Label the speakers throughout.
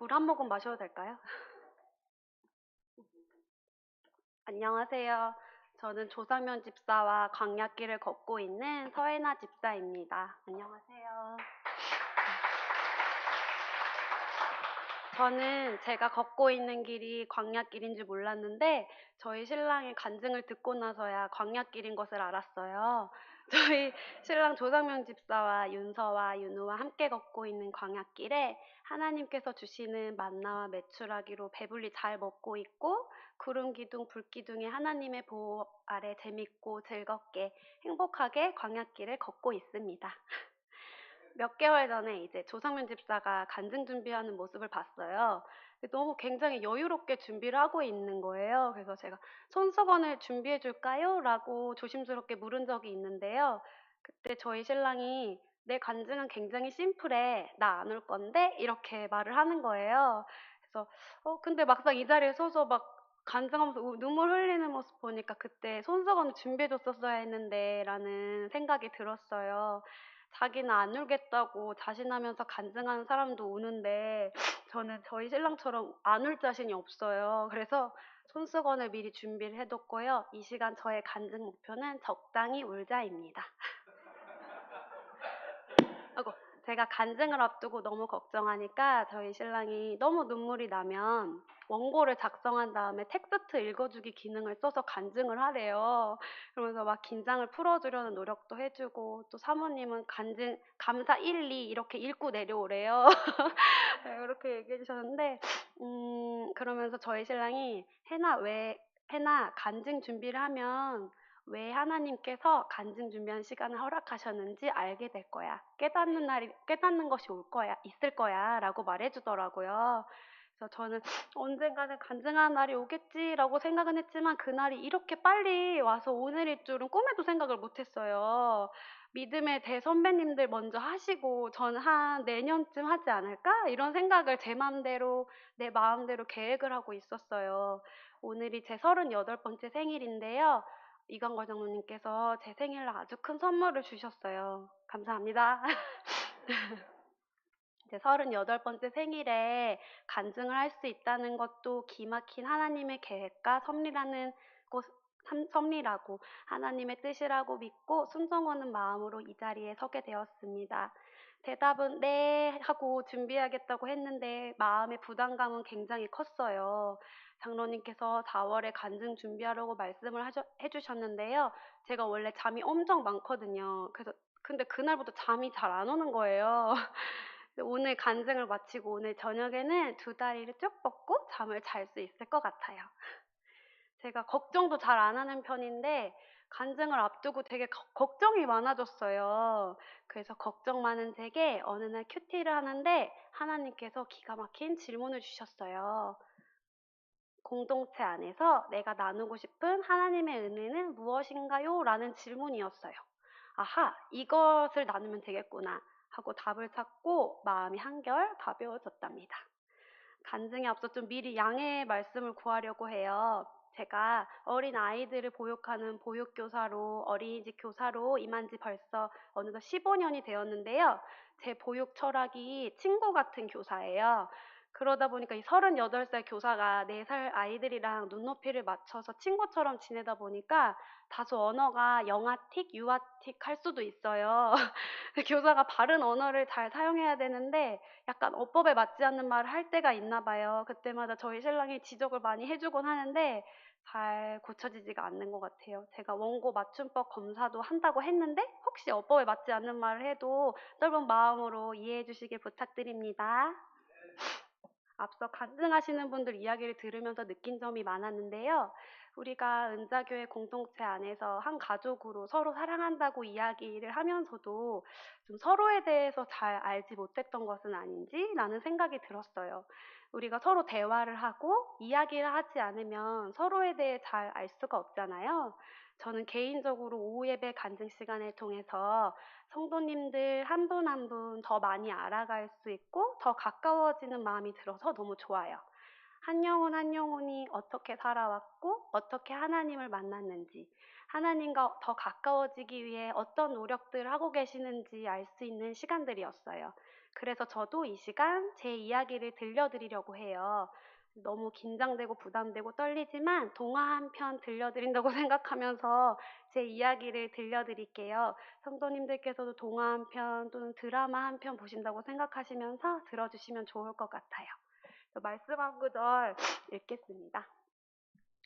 Speaker 1: 물 한 모금 마셔도 될까요? 안녕하세요. 저는 조상면 집사와 광약길을 걷고 있는 서혜나 집사입니다. 안녕하세요. 저는 제가 걷고 있는 길이 광약길인 줄 몰랐는데 저희 신랑의 간증을 듣고 나서야 광약길인 것을 알았어요. 저희 신랑 조상명 집사와 윤서와 윤우와 함께 걷고 있는 광약길에 하나님께서 주시는 만나와 메추라기로 배불리 잘 먹고 있고 구름 기둥 불 기둥에 하나님의 보호 아래 재밌고 즐겁게 행복하게 광약길을 걷고 있습니다. 몇 개월 전에 이제 조상면 집사가 간증 준비하는 모습을 봤어요. 너무 굉장히 여유롭게 준비를 하고 있는 거예요. 그래서 제가 "손수건을 준비해 줄까요?" 라고 조심스럽게 물은 적이 있는데요. 그때 저희 신랑이 "내 간증은 굉장히 심플해. 나 안 올 건데." 이렇게 말을 하는 거예요. 그래서 근데 막상 이 자리에 서서 막 간증하면서 눈물 흘리는 모습 보니까 '그때 손수건을 준비해 줬었어야 했는데.'라는 생각이 들었어요. 자기는 안 울겠다고 자신하면서 간증하는 사람도 우는데 저는 저희 신랑처럼 안 울 자신이 없어요. 그래서 손수건을 미리 준비를 해 뒀고요. 이 시간 저의 간증 목표는 적당히 울자입니다. 아이고, 제가 간증을 앞두고 너무 걱정하니까 저희 신랑이 너무 눈물이 나면 원고를 작성한 다음에 텍스트 읽어주기 기능을 써서 간증을 하래요. 그러면서 막 긴장을 풀어주려는 노력도 해주고 또 사모님은 간증 감사 1, 2 이렇게 읽고 내려오래요. 네, 그렇게 얘기해 주셨는데 그러면서 저희 신랑이 해나 간증 준비를 하면 왜 하나님께서 간증 준비한 시간을 허락하셨는지 알게 될 거야. 깨닫는 것이 올 거야, 있을 거야라고 말해 주더라고요. 그래서 저는 '언젠가는 간증하는 날이 오겠지.'라고 생각은 했지만 그날이 이렇게 빨리 와서 오늘일 줄은 꿈에도 생각을 못 했어요. 믿음의 대선배님들 먼저 하시고 저는 '한 내년쯤 하지 않을까?' 이런 생각을 제 맘대로 내 마음대로 계획을 하고 있었어요. 오늘이 제 38번째 생일인데요. 이광걸 장로님께서 제 생일날 아주 큰 선물을 주셨어요. 감사합니다. 제 38번째 생일에 간증을 할 수 있다는 것도 기막힌 하나님의 계획과 섭리라고 하나님의 뜻이라고 믿고 순종하는 마음으로 이 자리에 서게 되었습니다. 대답은 "네." 하고 준비하겠다고 했는데 마음의 부담감은 굉장히 컸어요. 장로님께서 4월에 간증 준비하라고 말씀을 해 주셨는데요. 제가 원래 잠이 엄청 많거든요. 근데 그날부터 잠이 잘 안 오는 거예요. 오늘 간증을 마치고 오늘 저녁에는 두 다리를 쭉 뻗고 잠을 잘 수 있을 것 같아요. 제가 걱정도 잘 안 하는 편인데 간증을 앞두고 되게 걱정이 많아졌어요. 그래서 걱정 많은 제게 어느 날 큐티를 하는데 하나님께서 기가 막힌 질문을 주셨어요. 공동체 안에서 내가 나누고 싶은 하나님의 은혜는 무엇인가요? 라는 질문이었어요. 아하, 이것을 나누면 되겠구나 하고 답을 찾고 마음이 한결 가벼워졌답니다. 간증에 앞서 좀 미리 양해의 말씀을 구하려고 해요. 제가 어린 아이들을 보육하는 보육교사로 어린이집 교사로 임한 지 벌써 어느덧 15년이 되었는데요. 제 보육 철학이 친구 같은 교사예요. 그러다 보니까 이 38살 교사가 4살 아이들이랑 눈높이를 맞춰서 친구처럼 지내다 보니까 다소 언어가 영아틱, 유아틱 할 수도 있어요. 교사가 바른 언어를 잘 사용해야 되는데 약간 어법에 맞지 않는 말을 할 때가 있나 봐요. 그때마다 저희 신랑이 지적을 많이 해 주곤 하는데 잘 고쳐지지가 않는 것 같아요. 제가 원고 맞춤법 검사도 한다고 했는데 혹시 어법에 맞지 않는 말을 해도 넓은 마음으로 이해해 주시길 부탁드립니다. 앞서 간증하시는 분들 이야기를 들으면서 느낀 점이 많았는데요. 우리가 은자교회 공동체 안에서 한 가족으로 서로 사랑한다고 이야기를 하면서도 좀 서로에 대해서 잘 알지 못했던 것은 아닌지라는 생각이 들었어요. 우리가 서로 대화를 하고 이야기를 하지 않으면 서로에 대해 잘 알 수가 없잖아요. 저는 개인적으로 오후 예배 간증 시간을 통해서 성도님들 한 분 한 분 더 많이 알아갈 수 있고 더 가까워지는 마음이 들어서 너무 좋아요. 한 영혼 한 영혼이 어떻게 살아왔고 어떻게 하나님을 만났는지, 하나님과 더 가까워지기 위해 어떤 노력들을 하고 계시는지 알 수 있는 시간들이었어요. 그래서 저도 이 시간 제 이야기를 들려드리려고 해요. 너무 긴장되고 부담되고 떨리지만 동화 한 편 들려드린다고 생각하면서 제 이야기를 들려드릴게요. 성도님들께서도 동화 한 편 또는 드라마 한 편 보신다고 생각하시면서 들어주시면 좋을 것 같아요. 말씀 한 구절 읽겠습니다.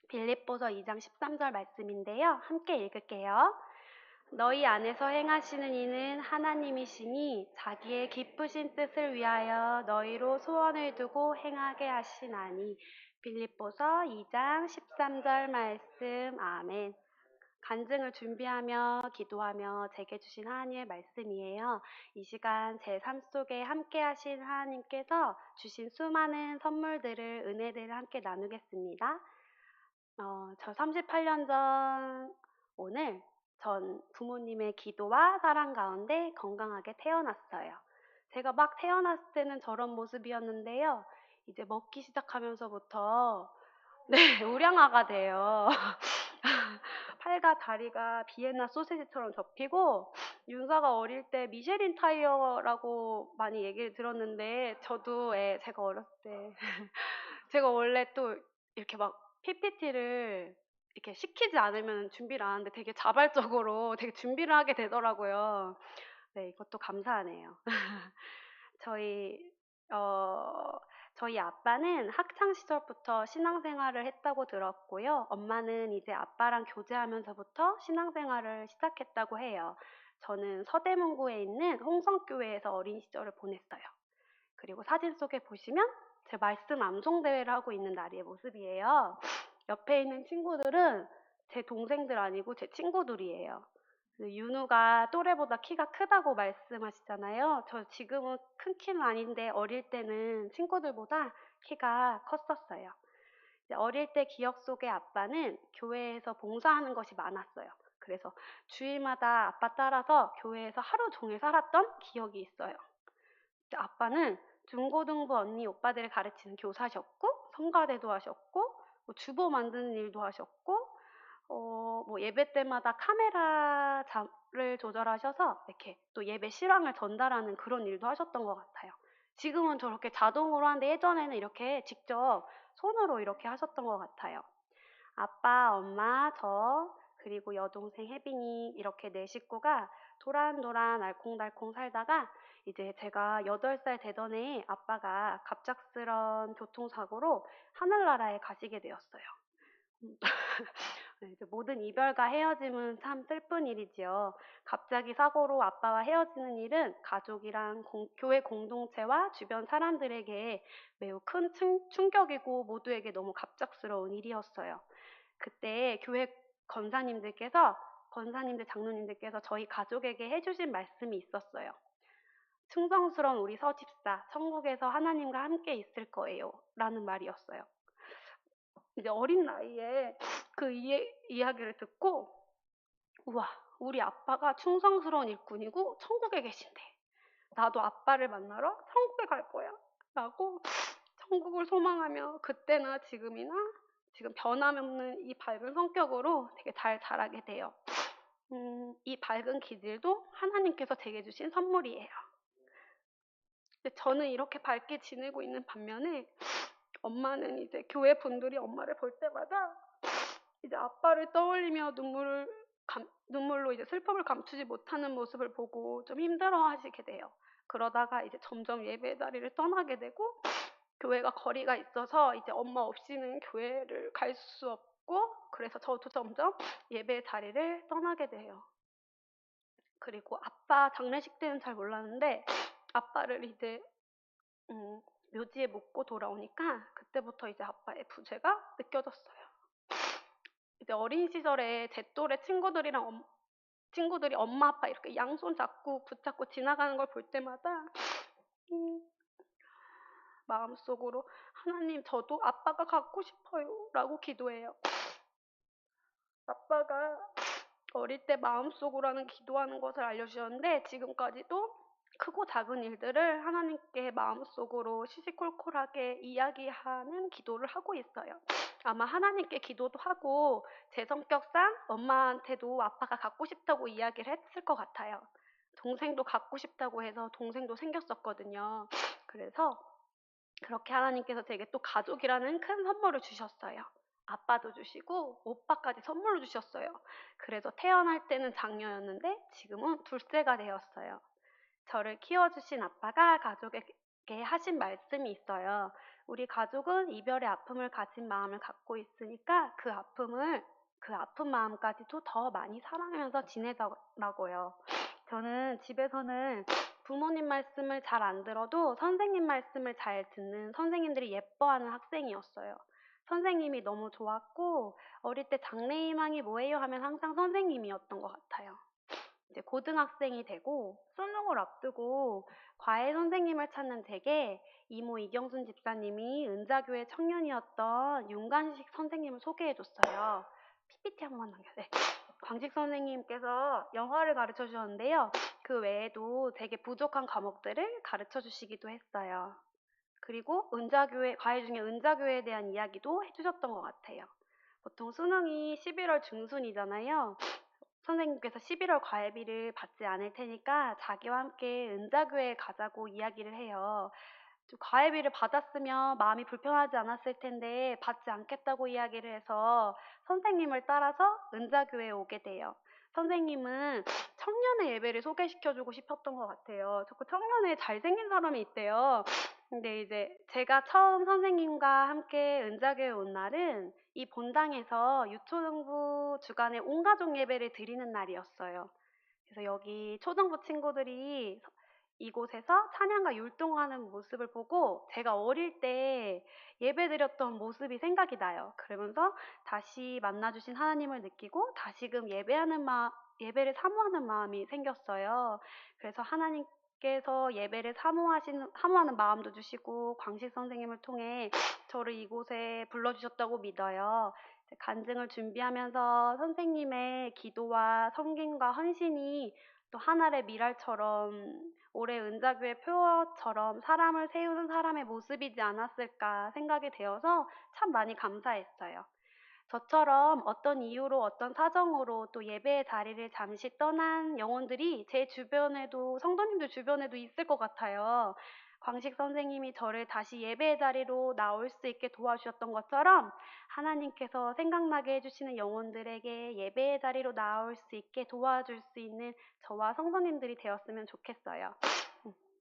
Speaker 1: 빌립보서 2장 13절 말씀인데요. 함께 읽을게요. 너희 안에서 행하시는 이는 하나님이시니 자기의 기쁘신 뜻을 위하여 너희로 소원을 두고 행하게 하시나니. 빌립보서 2장 13절 말씀. 아멘. 간증을 준비하며 기도하며 제게 주신 하나님의 말씀이에요. 이 시간 제 삶 속에 함께 하신 하나님께서 주신 수많은 선물들을, 은혜들을 함께 나누겠습니다. 저 38년 전 오늘 전 부모님의 기도와 사랑 가운데 건강하게 태어났어요. 제가 막 태어났을 때는 저런 모습이었는데요. 이제 먹기 시작하면서부터 네, 우량아가 돼요. 팔과 다리가 비엔나 소세지처럼 접히고, 윤서가 어릴 때 미쉐린 타이어라고 많이 얘기를 들었는데, 저도 제가 어렸을 때 제가 원래 또 이렇게 막 PPT를 이렇게 시키지 않으면 준비를 안 하는데 되게 자발적으로 되게 준비를 하게 되더라고요. 네, 이것도 감사하네요. 저희 어 저희 아빠는 학창 시절부터 신앙생활을 했다고 들었고요. 엄마는 이제 아빠랑 교제하면서부터 신앙생활을 시작했다고 해요. 저는 서대문구에 있는 홍성교회에서 어린 시절을 보냈어요. 그리고 사진 속에 보시면 제 말씀 암송 대회를 하고 있는 나리의 모습이에요. 옆에 있는 친구들은 제 동생들 아니고 제 친구들이에요. 윤우가 또래보다 키가 크다고 말씀하시잖아요. 저 지금은 큰 키는 아닌데 어릴 때는 친구들보다 키가 컸었어요. 어릴 때 기억 속의 아빠는 교회에서 봉사하는 것이 많았어요. 그래서 주일마다 아빠 따라서 교회에서 하루 종일 살았던 기억이 있어요. 아빠는 중고등부 언니 오빠들을 가르치는 교사셨고, 성가대도 하셨고, 뭐 주보 만드는 일도 하셨고, 뭐 예배 때마다 카메라를 조절하셔서 이렇게 또 예배 실황을 전달하는 그런 일도 하셨던 것 같아요. 지금은 저렇게 자동으로 하는데 예전에는 이렇게 직접 손으로 이렇게 하셨던 것 같아요. 아빠, 엄마, 저, 그리고 여동생 혜빈이 이렇게 네 식구가 도란도란 알콩달콩 살다가 이제 제가 8살 되던 해에 아빠가 갑작스런 교통사고로 하늘나라에 가시게 되었어요. 네, 이제 모든 이별과 헤어짐은 참 슬픈 일이지요. 갑자기 사고로 아빠와 헤어지는 일은 가족이랑 교회 공동체와 주변 사람들에게 매우 큰 충격이고 모두에게 너무 갑작스러운 일이었어요. 그때 교회 권사님들, 장로님들께서 저희 가족에게 해주신 말씀이 있었어요. 충성스러운 우리 서집사, 천국에서 하나님과 함께 있을 거예요. 라는 말이었어요. 이제 어린 나이에 그 이야기를 듣고, 우와, 우리 아빠가 충성스러운 일꾼이고 천국에 계신대. 나도 아빠를 만나러 천국에 갈 거야. 라고 천국을 소망하며 그때나 지금이나 지금 변함없는 이 밝은 성격으로 되게 잘 자라게 돼요. 이 밝은 기질도 하나님께서 제게 주신 선물이에요. 근데 저는 이렇게 밝게 지내고 있는 반면에 엄마는 이제 교회 분들이 엄마를 볼 때마다 이제 아빠를 떠올리며 눈물로 이제 슬픔을 감추지 못하는 모습을 보고 좀 힘들어하시게 돼요. 그러다가 이제 점점 예배 자리를 떠나게 되고 교회가 거리가 있어서 이제 엄마 없이는 교회를 갈 수 없고 그래서 저도 점점 예배 자리를 떠나게 돼요. 그리고 아빠 장례식 때는 잘 몰랐는데 아빠를 이제 묘지에 묻고 돌아오니까 그때부터 이제 아빠의 부재가 느껴졌어요. 이제 어린 시절에 제 또래 친구들이 엄마 아빠 이렇게 양손 잡고 붙잡고 지나가는 걸 볼 때마다 마음속으로 하나님 저도 아빠가 갖고 싶어요 라고 기도해요. 아빠가 어릴 때 마음속으로는 기도하는 것을 알려주셨는데 지금까지도 크고 작은 일들을 하나님께 마음속으로 시시콜콜하게 이야기하는 기도를 하고 있어요. 아마 하나님께 기도도 하고 제 성격상 엄마한테도 아빠가 갖고 싶다고 이야기를 했을 것 같아요. 동생도 갖고 싶다고 해서 동생도 생겼었거든요. 그래서 그렇게 하나님께서 제게 또 가족이라는 큰 선물을 주셨어요. 아빠도 주시고 오빠까지 선물로 주셨어요. 그래서 태어날 때는 장녀였는데 지금은 둘째가 되었어요. 저를 키워주신 아빠가 가족에게 하신 말씀이 있어요. 우리 가족은 이별의 아픔을 가진 마음을 갖고 있으니까 그 아픈 마음까지도 더 많이 사랑하면서 지내자고요. 저는 집에서는 부모님 말씀을 잘 안 들어도 선생님 말씀을 잘 듣는 선생님들이 예뻐하는 학생이었어요. 선생님이 너무 좋았고, 어릴 때 장래희망이 뭐예요 하면 항상 선생님이었던 것 같아요. 이제 고등학생이 되고 수능을 앞두고 과외 선생님을 찾는 제게 이모 이경순 집사님이 은자교회 청년이었던 윤관식 선생님을 소개해 줬어요. PPT 한 번만 남겨주세요. 광식 선생님께서 영어를 가르쳐 주셨는데요. 그 외에도 되게 부족한 과목들을 가르쳐 주시기도 했어요. 그리고 과외 중에 은자교회에 대한 이야기도 해주셨던 것 같아요. 보통 수능이 11월 중순이잖아요. 선생님께서 11월 과외비를 받지 않을 테니까 자기와 함께 은자교회에 가자고 이야기를 해요. 과외비를 받았으면 마음이 불편하지 않았을 텐데 받지 않겠다고 이야기를 해서 선생님을 따라서 은자교회에 오게 돼요. 선생님은 청년의 예배를 소개시켜주고 싶었던 것 같아요. 자꾸 청년에 잘생긴 사람이 있대요. 근데 이제 제가 처음 선생님과 함께 은자교회에 온 날은 이 본당에서 유초등부 주간에 온가족 예배를 드리는 날이었어요. 그래서 여기 초등부 친구들이 이곳에서 찬양과 율동하는 모습을 보고 제가 어릴 때 예배드렸던 모습이 생각이 나요. 그러면서 다시 만나주신 하나님을 느끼고 다시금 예배를 사모하는 마음이 생겼어요. 그래서 하나님께서 예배를 사모하는 마음도 주시고 광식 선생님을 통해 저를 이곳에 불러주셨다고 믿어요. 간증을 준비하면서 선생님의 기도와 섬김과 헌신이 또 하늘의 미랄처럼 올해 은자교회 표어처럼 사람을 세우는 사람의 모습이지 않았을까 생각이 되어서 참 많이 감사했어요. 저처럼 어떤 이유로 어떤 사정으로 또 예배의 자리를 잠시 떠난 영혼들이 제 주변에도 성도님들 주변에도 있을 것 같아요. 광식 선생님이 저를 다시 예배의 자리로 나올 수 있게 도와주셨던 것처럼 하나님께서 생각나게 해주시는 영혼들에게 예배의 자리로 나올 수 있게 도와줄 수 있는 저와 성도님들이 되었으면 좋겠어요.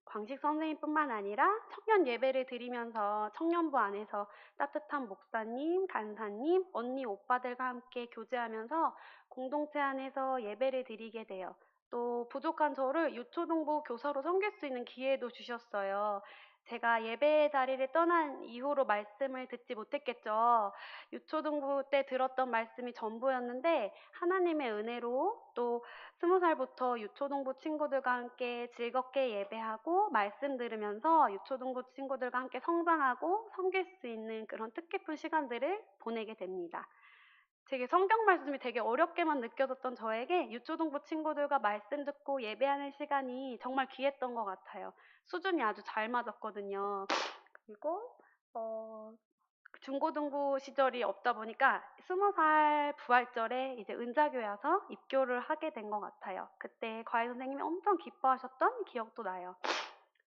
Speaker 1: 광식 선생님뿐만 아니라 청년 예배를 드리면서 청년부 안에서 따뜻한 목사님, 간사님, 언니, 오빠들과 함께 교제하면서 공동체 안에서 예배를 드리게 돼요. 또 부족한 저를 유초동부 교사로 섬길 수 있는 기회도 주셨어요. 제가 예배의 자리를 떠난 이후로 말씀을 듣지 못했겠죠. 유초동부 때 들었던 말씀이 전부였는데 하나님의 은혜로 또 20살부터 유초동부 친구들과 함께 즐겁게 예배하고 말씀 들으면서 유초동부 친구들과 함께 성장하고 섬길 수 있는 그런 뜻깊은 시간들을 보내게 됩니다. 되게 성경 말씀이 되게 어렵게만 느껴졌던 저에게 유초동부 친구들과 말씀 듣고 예배하는 시간이 정말 귀했던 것 같아요. 수준이 아주 잘 맞았거든요. 그리고 중고등부 시절이 없다 보니까 20살 부활절에 이제 은자교회 와서 입교를 하게 된 것 같아요. 그때 과외 선생님이 엄청 기뻐하셨던 기억도 나요.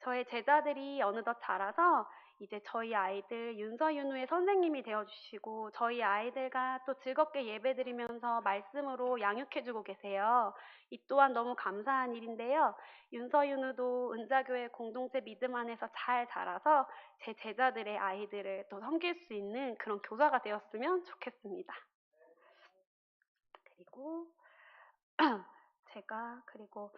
Speaker 1: 저의 제자들이 어느덧 자라서 이제 저희 아이들 윤서윤우의 선생님이 되어주시고 저희 아이들과 또 즐겁게 예배드리면서 말씀으로 양육해주고 계세요. 이 또한 너무 감사한 일인데요. 윤서윤우도 은자교회 공동체 믿음 안에서 잘 자라서 제 제자들의 아이들을 더 섬길 수 있는 그런 교사가 되었으면 좋겠습니다. 그리고 그리고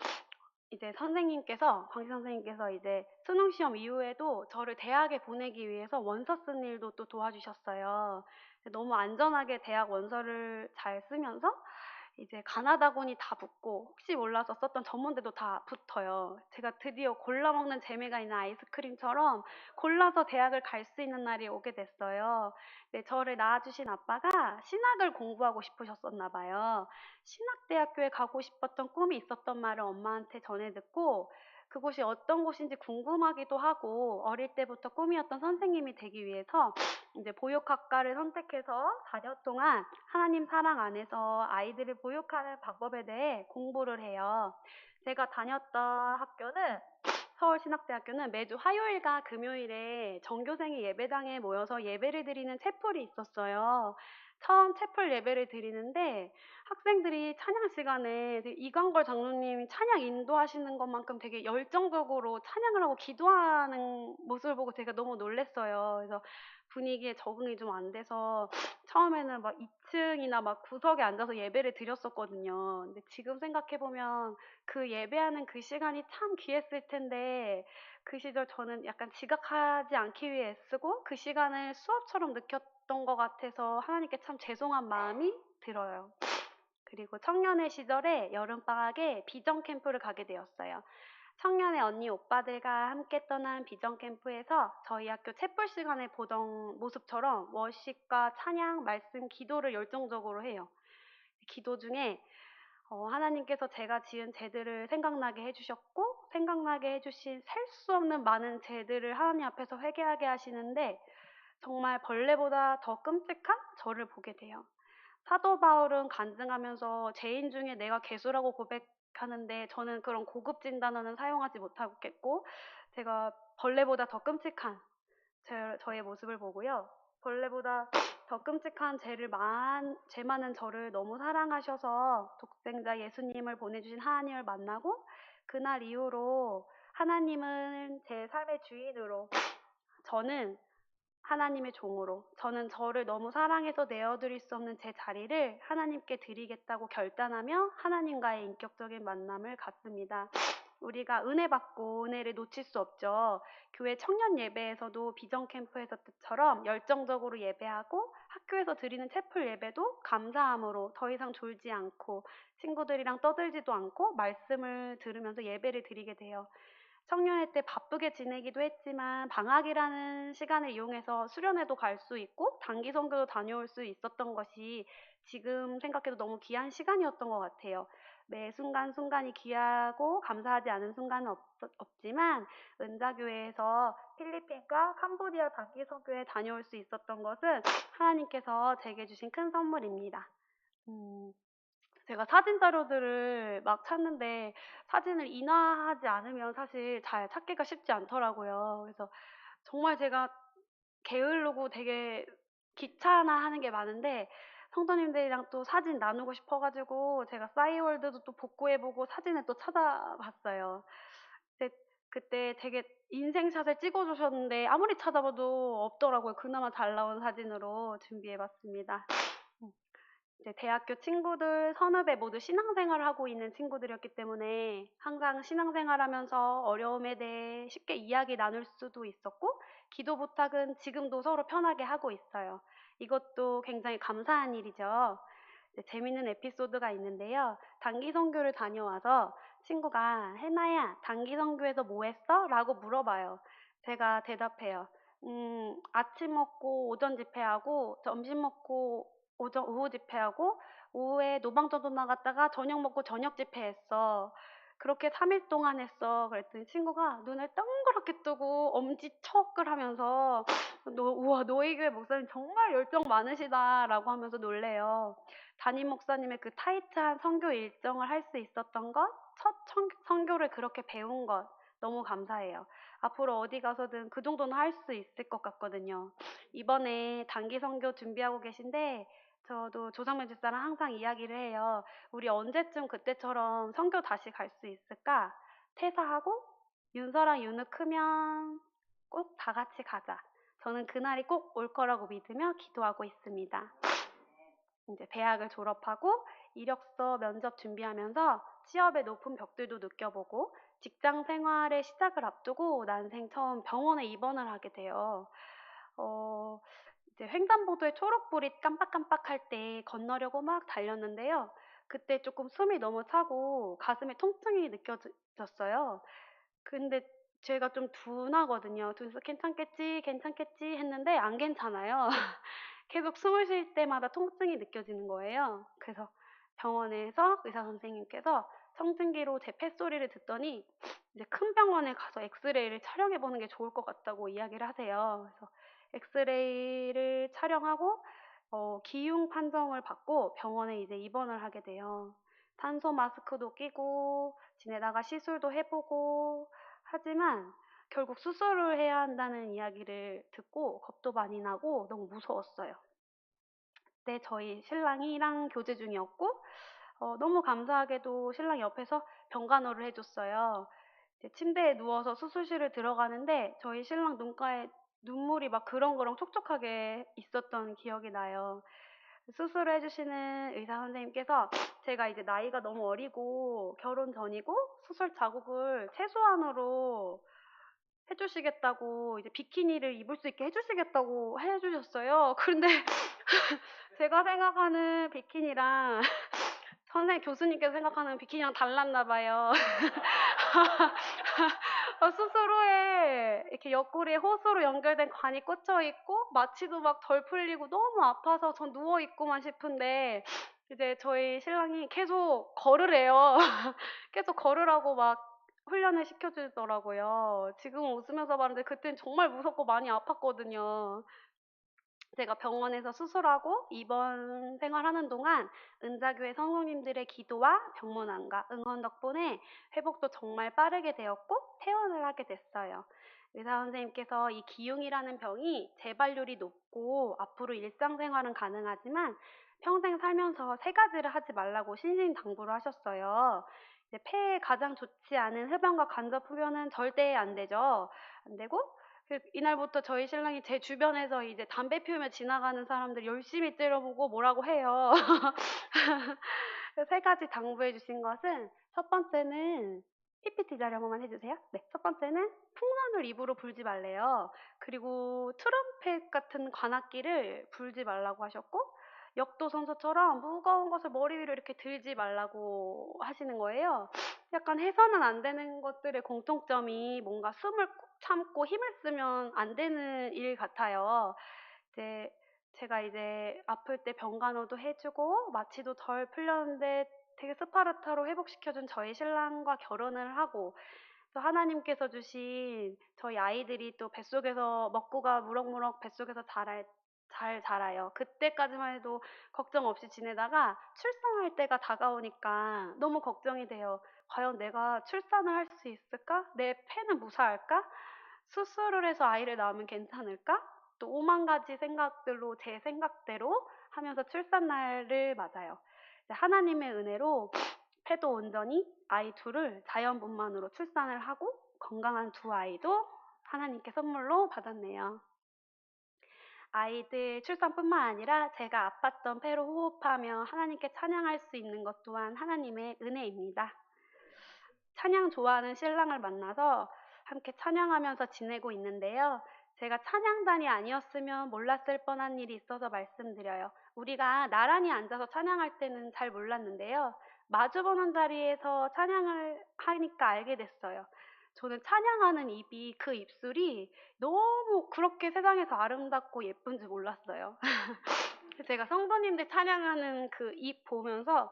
Speaker 1: 이제 광식 선생님께서 이제 수능 시험 이후에도 저를 대학에 보내기 위해서 원서 쓴 일도 또 도와주셨어요. 너무 안전하게 대학 원서를 잘 쓰면서 이제 가나다군이 다 붙고 혹시 몰라서 썼던 전문대도 다 붙어요. 제가 드디어 골라 먹는 재미가 있는 아이스크림처럼 골라서 대학을 갈 수 있는 날이 오게 됐어요. 네, 저를 낳아주신 아빠가 신학을 공부하고 싶으셨었나 봐요. 신학대학교에 가고 싶었던 꿈이 있었던 말을 엄마한테 전해 듣고 그곳이 어떤 곳인지 궁금하기도 하고 어릴 때부터 꿈이었던 선생님이 되기 위해서 이제 보육학과를 선택해서 4년 동안 하나님 사랑 안에서 아이들을 보육하는 방법에 대해 공부를 해요. 제가 다녔던 학교는 서울신학대학교는 매주 화요일과 금요일에 전교생이 예배당에 모여서 예배를 드리는 채플이 있었어요. 처음 채플 예배를 드리는데 학생들이 찬양 시간에 되게 이광걸 장로님이 찬양 인도하시는 것만큼 되게 열정적으로 찬양을 하고 기도하는 모습을 보고 제가 너무 놀랐어요. 그래서 분위기에 적응이 좀 안 돼서 처음에는 막 2층이나 막 구석에 앉아서 예배를 드렸었거든요. 근데 지금 생각해 보면 그 예배하는 그 시간이 참 귀했을 텐데 그 시절 저는 약간 지각하지 않기 위해 애쓰고 그 시간을 수업처럼 느꼈던 것 같아서 하나님께 참 죄송한 마음이 들어요. 그리고 청년의 시절에 여름방학에 비전 캠프를 가게 되었어요. 청년의 언니 오빠들과 함께 떠난 비전 캠프에서 저희 학교 채플 시간에 보던 모습처럼 워십과 찬양, 말씀, 기도를 열정적으로 해요. 기도 중에 하나님께서 제가 지은 죄들을 생각나게 해주셨고 생각나게 해주신 셀 수 없는 많은 죄들을 하나님 앞에서 회개하게 하시는데 정말 벌레보다 더 끔찍한 저를 보게 돼요. 사도 바울은 간증하면서 죄인 중에 내가 괴수라고 고백하는데 저는 그런 고급진 단어는 사용하지 못하겠고 제가 벌레보다 더 끔찍한 저의 모습을 보고요. 벌레보다 더 끔찍한 죄 많은 저를 너무 사랑하셔서 독생자 예수님을 보내주신 하나님을 만나고 그날 이후로 하나님은 제 삶의 주인으로 저는 하나님의 종으로 저는 저를 너무 사랑해서 내어드릴 수 없는 제 자리를 하나님께 드리겠다고 결단하며 하나님과의 인격적인 만남을 갖습니다. 우리가 은혜 받고 은혜를 놓칠 수 없죠. 교회 청년 예배에서도 비전 캠프에서 때처럼 열정적으로 예배하고 학교에서 드리는 채플 예배도 감사함으로 더 이상 졸지 않고 친구들이랑 떠들지도 않고 말씀을 들으면서 예배를 드리게 돼요. 청년회 때 바쁘게 지내기도 했지만 방학이라는 시간을 이용해서 수련회도 갈 수 있고 단기 선교도 다녀올 수 있었던 것이 지금 생각해도 너무 귀한 시간이었던 것 같아요. 매 순간순간이 귀하고 감사하지 않은 순간은 없지만 은자교회에서 필리핀과 캄보디아 단기 선교에 다녀올 수 있었던 것은 하나님께서 제게 주신 큰 선물입니다. 제가 사진 자료들을 막 찾는데 사진을 인화하지 않으면 사실 잘 찾기가 쉽지 않더라고요. 그래서 정말 제가 게으르고 되게 귀찮아하는 게 많은데 성도님들이랑 또 사진 나누고 싶어가지고 제가 싸이월드도 또 복구해보고 사진을 또 찾아봤어요. 근데 그때 되게 인생샷을 찍어주셨는데 아무리 찾아봐도 없더라고요. 그나마 잘 나온 사진으로 준비해봤습니다. 이제 대학교 친구들 서너 배 모두 신앙생활을 하고 있는 친구들이었기 때문에 항상 신앙생활하면서 어려움에 대해 쉽게 이야기 나눌 수도 있었고 기도 부탁은 지금도 서로 편하게 하고 있어요. 이것도 굉장히 감사한 일이죠. 재밌는 에피소드가 있는데요. 단기 선교를 다녀와서 친구가 혜나야 단기 선교에서 뭐 했어? 라고 물어봐요. 제가 대답해요. 아침 먹고 오전 집회하고 점심 먹고 오후 집회하고 오후에 노방전도 나갔다가 저녁 먹고 저녁 집회했어. 그렇게 3일 동안 했어. 그랬더니 친구가 눈을 동그랗게 뜨고 엄지척을 하면서 우와 너희 교회 목사님 정말 열정 많으시다라고 하면서 놀래요. 담임 목사님의 그 타이트한 선교 일정을 할 수 있었던 것, 첫 선교를 그렇게 배운 것 너무 감사해요. 앞으로 어디 가서든 그 정도는 할 수 있을 것 같거든요. 이번에 단기 선교 준비하고 계신데 저도 조상면 집사랑 항상 이야기를 해요. 우리 언제쯤 그때처럼 선교 다시 갈 수 있을까? 퇴사하고 윤서랑 윤우 크면 꼭 다 같이 가자. 저는 그날이 꼭 올 거라고 믿으며 기도하고 있습니다. 이제 대학을 졸업하고 이력서 면접 준비하면서 취업의 높은 벽들도 느껴보고 직장 생활의 시작을 앞두고 난생 처음 병원에 입원을 하게 돼요. 어, 이제 횡단보도에 초록불이 깜빡깜빡할 때 건너려고 막 달렸는데요. 그때 조금 숨이 너무 차고 가슴에 통증이 느껴졌어요. 근데 제가 좀 둔하거든요. 둔해서 괜찮겠지, 괜찮겠지 했는데 안 괜찮아요. 계속 숨을 쉴 때마다 통증이 느껴지는 거예요. 그래서 병원에서 의사 선생님께서 청진기로 제 폐소리를 듣더니 이제 큰 병원에 가서 엑스레이를 촬영해 보는 게 좋을 것 같다고 이야기를 하세요. 그래서 엑스레이를 촬영하고 기흉 판정을 받고 병원에 이제 입원을 하게 돼요. 탄소 마스크도 끼고 지내다가 시술도 해보고 하지만 결국 수술을 해야 한다는 이야기를 듣고 겁도 많이 나고 너무 무서웠어요. 그때 저희 신랑이랑 교제 중이었고 너무 감사하게도 신랑이 옆에서 병간호를 해줬어요. 이제 침대에 누워서 수술실을 들어가는데 저희 신랑 눈가에 눈물이 막 그렁그렁 촉촉하게 있었던 기억이 나요. 수술을 해주시는 의사 선생님께서 제가 이제 나이가 너무 어리고 결혼 전이고 수술 자국을 최소한으로 해주시겠다고 이제 비키니를 입을 수 있게 해주시겠다고 해주셨어요. 그런데 제가 생각하는 비키니랑 선생님 교수님께서 생각하는 비키니랑 달랐나 봐요. 수술 후에 이렇게 옆구리에 호수로 연결된 관이 꽂혀 있고 마취도 막 덜 풀리고 너무 아파서 전 누워 있고만 싶은데 이제 저희 신랑이 계속 걸으래요. 계속 걸으라고 막 훈련을 시켜주더라고요. 지금은 웃으면서 말하는데 그땐 정말 무섭고 많이 아팠거든요. 제가 병원에서 수술하고 입원 생활하는 동안 은자교회 성도님들의 기도와 병문안과 응원 덕분에 회복도 정말 빠르게 되었고 퇴원을 하게 됐어요. 의사 선생님께서 이 기흉이라는 병이 재발률이 높고 앞으로 일상생활은 가능하지만 평생 살면서 세 가지를 하지 말라고 신신당부를 하셨어요. 이제 폐에 가장 좋지 않은 흡연과 간접 흡연은 절대 안 되죠. 안 되고 이날부터 저희 신랑이 제 주변에서 이제 담배 피우며 지나가는 사람들 열심히 째려보고 뭐라고 해요. 세 가지 당부해 주신 것은 첫 번째는 PPT 자료 한 번만 해주세요. 네, 첫 번째는 풍선을 입으로 불지 말래요. 그리고 트럼펫 같은 관악기를 불지 말라고 하셨고 역도 선수처럼 무거운 것을 머리 위로 이렇게 들지 말라고 하시는 거예요. 약간 해서는 안 되는 것들의 공통점이 뭔가 숨을 꾹 참고 힘을 쓰면 안 되는 일 같아요. 이제 제가 이제 아플 때 병간호도 해주고 마취도 덜 풀렸는데 되게 스파르타로 회복시켜준 저희 신랑과 결혼을 하고 또 하나님께서 주신 저희 아이들이 또 뱃속에서 먹고가 무럭무럭 뱃속에서 잘 자라요. 그때까지만 해도 걱정 없이 지내다가 출산할 때가 다가오니까 너무 걱정이 돼요. 과연 내가 출산을 할 수 있을까? 내 폐는 무사할까? 수술을 해서 아이를 낳으면 괜찮을까? 또 오만 가지 생각들로 제 생각대로 하면서 출산날을 맞아요. 하나님의 은혜로 폐도 온전히 아이 둘을 자연분만으로 출산을 하고 건강한 두 아이도 하나님께 선물로 받았네요. 아이들 출산뿐만 아니라 제가 아팠던 폐로 호흡하며 하나님께 찬양할 수 있는 것 또한 하나님의 은혜입니다. 찬양 좋아하는 신랑을 만나서 함께 찬양하면서 지내고 있는데요. 제가 찬양단이 아니었으면 몰랐을 뻔한 일이 있어서 말씀드려요. 우리가 나란히 앉아서 찬양할 때는 잘 몰랐는데요. 마주보는 자리에서 찬양을 하니까 알게 됐어요. 저는 찬양하는 입이 그 입술이 너무 그렇게 세상에서 아름답고 예쁜지 몰랐어요. 제가 성도님들 찬양하는 그 입 보면서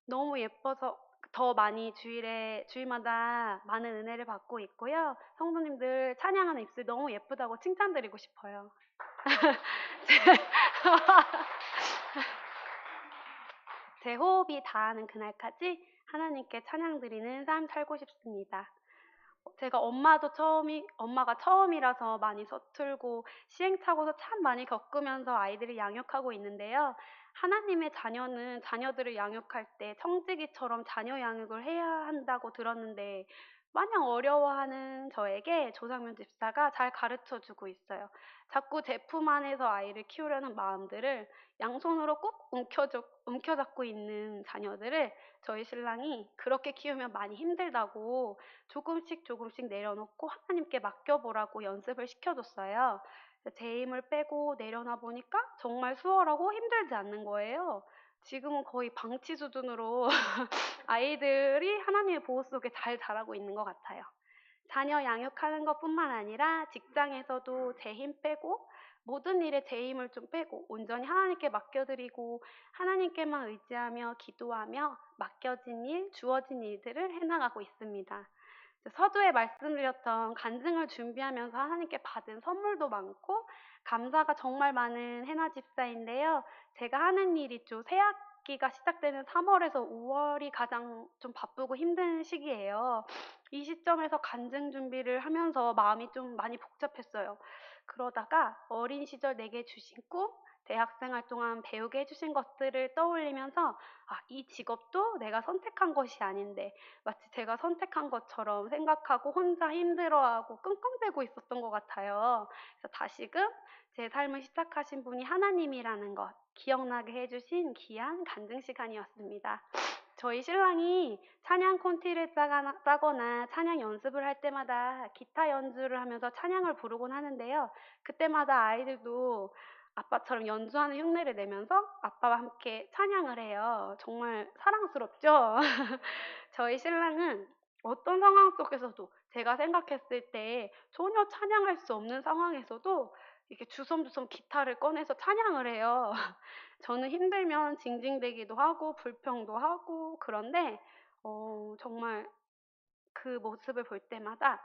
Speaker 1: 너무 예뻐서 더 많이 주일마다 많은 은혜를 받고 있고요. 성도님들 찬양하는 입술 너무 예쁘다고 칭찬드리고 싶어요. 제 호흡이 다하는 그날까지 하나님께 찬양드리는 삶 살고 싶습니다. 제가 엄마가 처음이라서 많이 서툴고 시행착오도 참 많이 겪으면서 아이들을 양육하고 있는데요. 하나님의 자녀는 자녀들을 양육할 때 청지기처럼 자녀 양육을 해야 한다고 들었는데 마냥 어려워하는 저에게 조상면 집사가 잘 가르쳐 주고 있어요. 자꾸 제 품 안에서 아이를 키우려는 마음들을 양손으로 꼭 움켜잡고 있는 자녀들을 저희 신랑이 그렇게 키우면 많이 힘들다고 조금씩 내려놓고 하나님께 맡겨보라고 연습을 시켜줬어요. 제 힘을 빼고 내려놔 보니까 정말 수월하고 힘들지 않는 거예요. 지금은 거의 방치 수준으로 아이들이 하나님의 보호 속에 잘 자라고 있는 것 같아요. 자녀 양육하는 것뿐만 아니라 직장에서도 제 힘 빼고 모든 일에 제 힘을 좀 빼고 온전히 하나님께 맡겨드리고 하나님께만 의지하며 기도하며 맡겨진 일, 주어진 일들을 해나가고 있습니다. 서두에 말씀드렸던 간증을 준비하면서 하나님께 받은 선물도 많고 감사가 정말 많은 해나 집사인데요. 제가 하는 일이 좀 학기가 시작되는 3월에서 5월이 가장 좀 바쁘고 힘든 시기예요. 이 시점에서 간증 준비를 하면서 마음이 좀 많이 복잡했어요. 그러다가 어린 시절 내게 주신 꿈, 대학생활 동안 배우게 해주신 것들을 떠올리면서 이 직업도 내가 선택한 것이 아닌데 마치 제가 선택한 것처럼 생각하고 혼자 힘들어하고 끙끙대고 있었던 것 같아요. 그래서 다시금 제 삶을 시작하신 분이 하나님이라는 것 기억나게 해주신 귀한 간증 시간이었습니다. 저희 신랑이 찬양 콘티를 짜거나 찬양 연습을 할 때마다 기타 연주를 하면서 찬양을 부르곤 하는데요. 그때마다 아이들도 아빠처럼 연주하는 흉내를 내면서 아빠와 함께 찬양을 해요. 정말 사랑스럽죠? 저희 신랑은 어떤 상황 속에서도 제가 생각했을 때 전혀 찬양할 수 없는 상황에서도 이렇게 주섬주섬 기타를 꺼내서 찬양을 해요. 저는 힘들면 징징대기도 하고 불평도 하고 그런데 정말 그 모습을 볼 때마다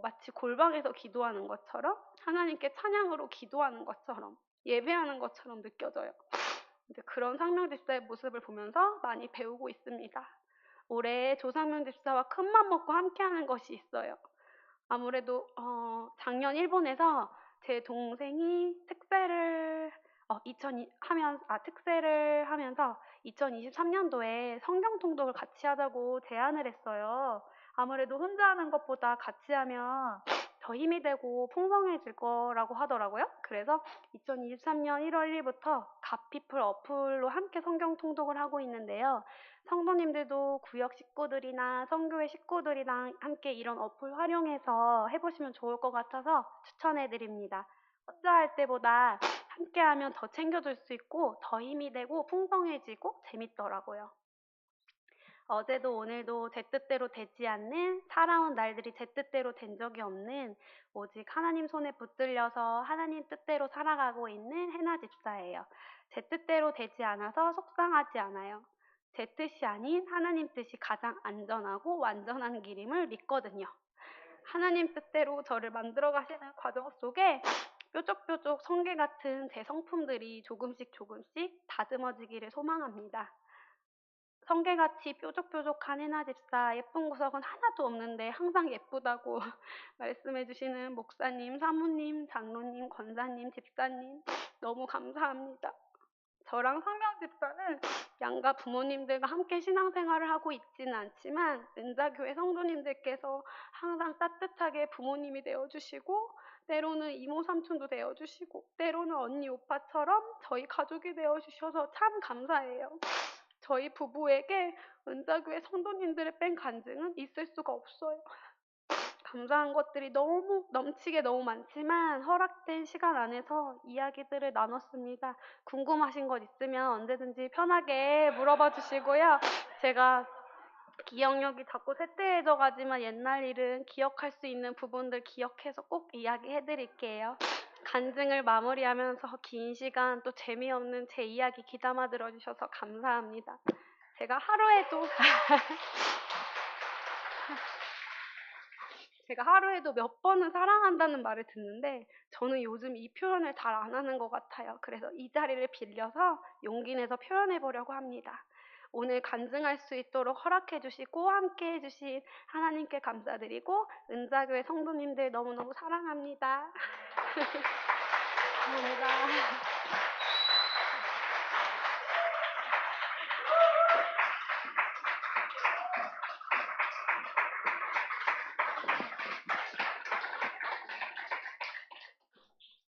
Speaker 1: 마치 골방에서 기도하는 것처럼 하나님께 찬양으로 기도하는 것처럼 예배하는 것처럼 느껴져요. 이제 그런 상명 집사의 모습을 보면서 많이 배우고 있습니다. 올해 조상명 집사와 큰맘 먹고 함께하는 것이 있어요. 아무래도 작년 일본에서 제 동생이 특세를 하면서 2023년도에 성경 통독을 같이 하자고 제안을 했어요. 아무래도 혼자 하는 것보다 같이 하면 더 힘이 되고 풍성해질 거라고 하더라고요. 그래서 2023년 1월 1일부터 갓피플 어플로 함께 성경 통독을 하고 있는데요. 성도님들도 구역 식구들이나 성교회 식구들이랑 함께 이런 어플 활용해서 해보시면 좋을 것 같아서 추천해드립니다. 혼자 할 때보다 함께 하면 더 챙겨줄 수 있고 더 힘이 되고 풍성해지고 재밌더라고요. 어제도 오늘도 제 뜻대로 되지 않는 살아온 날들이 제 뜻대로 된 적이 없는 오직 하나님 손에 붙들려서 하나님 뜻대로 살아가고 있는 해나 집사예요. 제 뜻대로 되지 않아서 속상하지 않아요. 제 뜻이 아닌 하나님 뜻이 가장 안전하고 완전한 길임을 믿거든요. 하나님 뜻대로 저를 만들어 가시는 과정 속에 뾰족뾰족 성게 같은 제 성품들이 조금씩 다듬어지기를 소망합니다. 성게같이 뾰족뾰족한 해나 집사 예쁜 구석은 하나도 없는데 항상 예쁘다고 말씀해 주시는 목사님, 사모님, 장로님, 권사님, 집사님 너무 감사합니다. 저랑 성명 집사는 양가 부모님들과 함께 신앙생활을 하고 있지는 않지만 은자교회 성도님들께서 항상 따뜻하게 부모님이 되어주시고 때로는 이모 삼촌도 되어주시고 때로는 언니 오빠처럼 저희 가족이 되어주셔서 참 감사해요. 저희 부부에게 은자교회 성도님들의 뺀 간증은 있을 수가 없어요. 감사한 것들이 넘치게 너무 많지만 허락된 시간 안에서 이야기들을 나눴습니다. 궁금하신 것 있으면 언제든지 편하게 물어봐 주시고요. 제가 기억력이 자꾸 쇠퇴해져 가지만 옛날 일은 기억할 수 있는 부분들 기억해서 꼭 이야기해 드릴게요. 간증을 마무리하면서 긴 시간 또 재미없는 제 이야기 귀담아 들어주셔서 감사합니다. 제가 하루에도 몇 번은 사랑한다는 말을 듣는데 저는 요즘 이 표현을 잘 안 하는 것 같아요. 그래서 이 자리를 빌려서 용기 내서 표현해 보려고 합니다. 오늘 간증할 수 있도록 허락해 주시고 함께 해주신 하나님께 감사드리고 은자교회 성도님들 너무너무 사랑합니다. 감사합니다.